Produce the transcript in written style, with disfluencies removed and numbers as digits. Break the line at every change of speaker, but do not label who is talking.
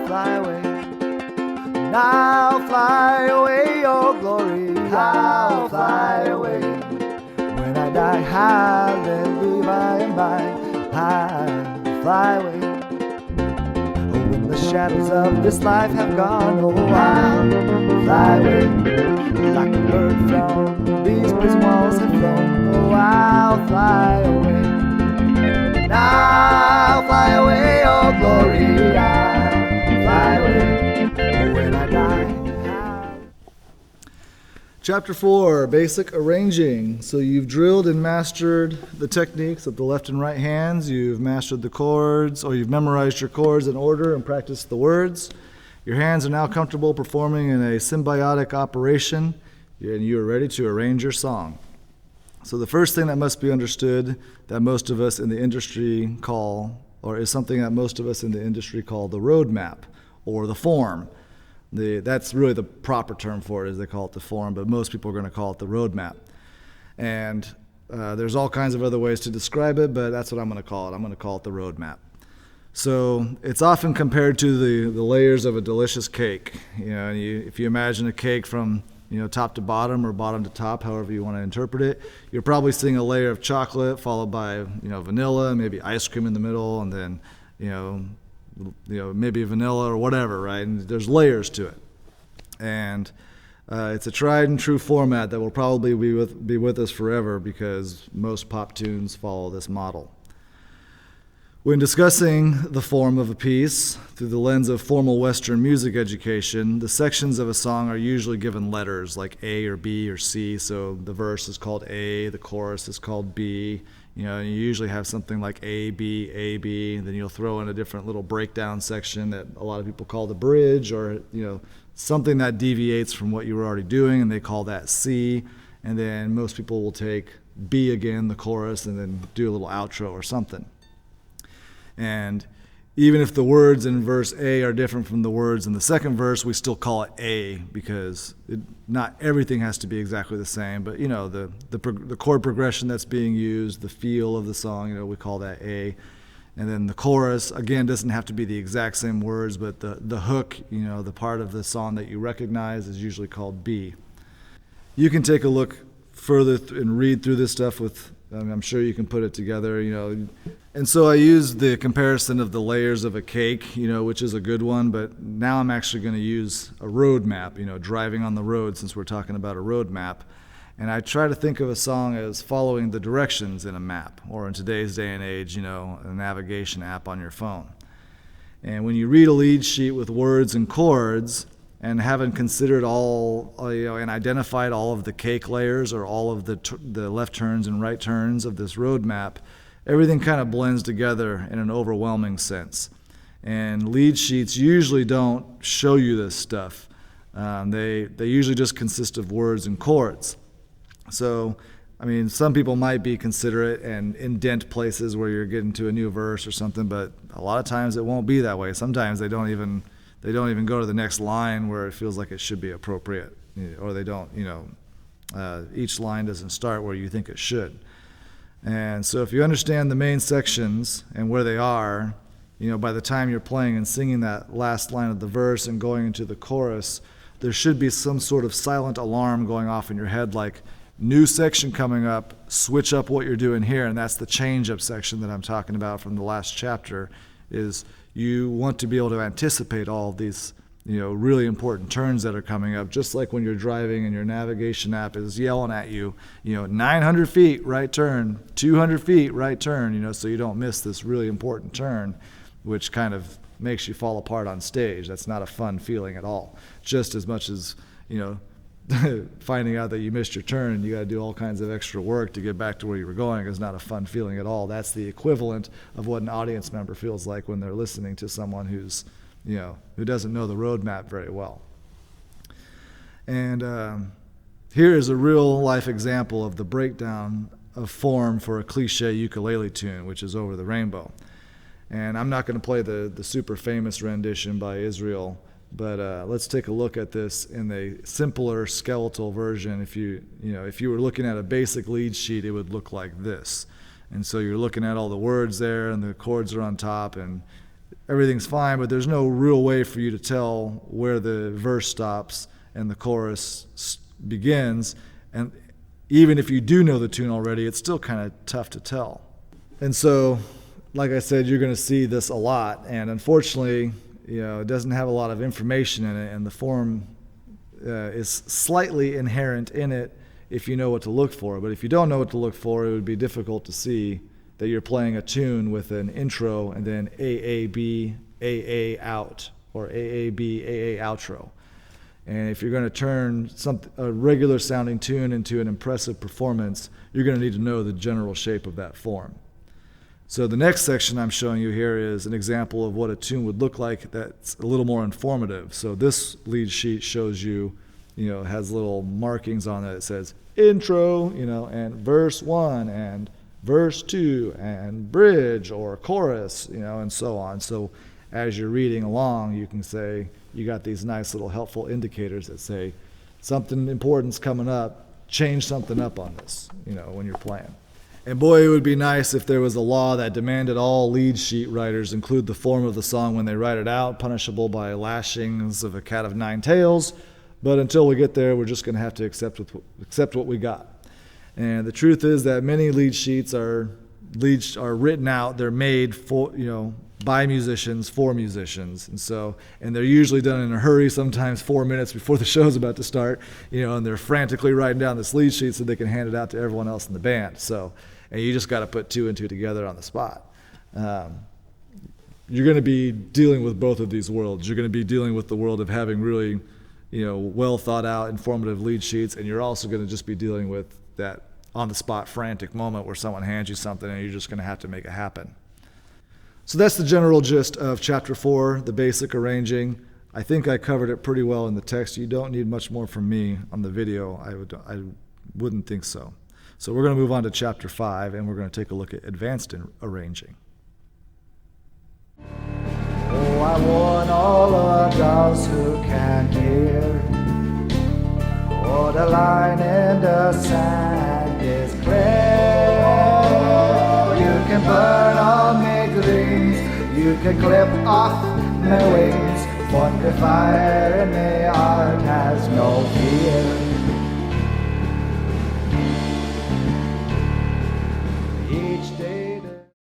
fly away. Now fly away, your glory. I'll fly away. When I die, hallelujah, by and by, I'll fly away. Oh, when the shadows of this life have gone, oh, I'll fly away. Like a bird from these prison walls have flown, oh, I'll fly away. I'll fly away, oh glory, I'll fly away when I die. Chapter 4, Basic Arranging. So you've drilled and mastered the techniques of the left and right hands. You've mastered the chords, or you've memorized your chords in order and practiced the words. Your hands are now comfortable performing in a symbiotic operation, and you are ready to arrange your song. So the first thing that must be understood that most of us in the industry call, or is something that most of us in the industry call the roadmap or the form. That's really the proper term for it, is they call it the form, but most people are going to call it the roadmap. And there's all kinds of other ways to describe it, but that's what I'm going to call it. I'm going to call it the roadmap. So it's often compared to the layers of a delicious cake. If you imagine a cake from top to bottom or bottom to top, however you want to interpret it, you're probably seeing a layer of chocolate followed by vanilla, maybe ice cream in the middle, and then maybe vanilla or whatever, right? And there's layers to it, and it's a tried and true format that will probably be with us forever because most pop tunes follow this model. When discussing the form of a piece through the lens of formal Western music education, the sections of a song are usually given letters like A or B or C. So the verse is called A, the chorus is called B. And you usually have something like A, B, and then you'll throw in a different little breakdown section that a lot of people call the bridge, or something that deviates from what you were already doing, and they call that C. And then most people will take B again, the chorus, and then do a little outro or something. And even if the words in verse A are different from the words in the second verse, we still call it A because not everything has to be exactly the same. But the chord progression that's being used, the feel of the song, we call that A. And then the chorus again doesn't have to be the exact same words, but the hook, the part of the song that you recognize, is usually called B. You can take a look further and read through this stuff I'm sure you can put it together, And so I used the comparison of the layers of a cake, which is a good one, but now I'm actually going to use a road map, driving on the road, since we're talking about a road map. And I try to think of a song as following the directions in a map, or in today's day and age, a navigation app on your phone. And when you read a lead sheet with words and chords, and haven't considered all, and identified all of the cake layers or all of the left turns and right turns of this roadmap, everything kind of blends together in an overwhelming sense. And lead sheets usually don't show you this stuff. They usually just consist of words and chords. So, some people might be considerate and indent places where you're getting to a new verse or something, but a lot of times it won't be that way. Sometimes they don't even go to the next line where it feels like it should be appropriate, or they don't, each line doesn't start where you think it should. And so if you understand the main sections and where they are, by the time you're playing and singing that last line of the verse and going into the chorus, there should be some sort of silent alarm going off in your head, like, new section coming up, switch up what you're doing here. And that's the change-up section that I'm talking about from the last chapter, is you want to be able to anticipate all of these, really important turns that are coming up, just like when you're driving and your navigation app is yelling at you, 900 feet, right turn, 200 feet, right turn, so you don't miss this really important turn, which kind of makes you fall apart on stage. That's not a fun feeling at all. Just as much as, finding out that you missed your turn and you got to do all kinds of extra work to get back to where you were going is not a fun feeling at all. That's the equivalent of what an audience member feels like when they're listening to someone who's, who doesn't know the roadmap very well. And here is a real life example of the breakdown of form for a cliche ukulele tune, which is Over the Rainbow. And I'm not going to play the super famous rendition by Israel, but let's take a look at this in a simpler skeletal version. If you were looking at a basic lead sheet, it would look like this. And so you're looking at all the words there, and the chords are on top, and everything's fine, but there's no real way for you to tell where the verse stops and the chorus begins. And even if you do know the tune already, it's still kind of tough to tell. And so, like I said, you're going to see this a lot. And unfortunately, it doesn't have a lot of information in it, and the form is slightly inherent in it if you know what to look for. But if you don't know what to look for, it would be difficult to see that you're playing a tune with an intro and then AAB, AA out, or AAB, AA outro. And if you're going to turn a regular sounding tune into an impressive performance, you're going to need to know the general shape of that form. So the next section I'm showing you here is an example of what a tune would look like that's a little more informative. So this lead sheet shows you, has little markings on it. It says intro, and verse 1, and verse 2, and bridge or chorus, and so on. So as you're reading along, you can say, you got these nice little helpful indicators that say something important's coming up, change something up on this, when you're playing. And boy, it would be nice if there was a law that demanded all lead sheet writers include the form of the song when they write it out, punishable by lashings of a cat of nine tails. But until we get there, we're just going to have to accept what we got. And the truth is that many lead sheets are written out. They're made for, by musicians for musicians, and they're usually done in a hurry, sometimes 4 minutes before the show's about to start, and they're frantically writing down this lead sheet so they can hand it out to everyone else in the band. And you just got to put two and two together on the spot. You're going to be dealing with both of these worlds. You're going to be dealing with the world of having really, well thought out, informative lead sheets, and you're also going to just be dealing with that on the spot frantic moment where someone hands you something and you're just going to have to make it happen. So that's the general gist of Chapter 4, the basic arranging. I think I covered it pretty well in the text. You don't need much more from me on the video. I wouldn't think so. So we're going to move on to Chapter 5, and we're going to take a look at advanced arranging.
Oh, I warn all of those who can hear. Oh, the line in the sand is clear. You can burn all my dreams. You can clip off my wings. From the fire in my heart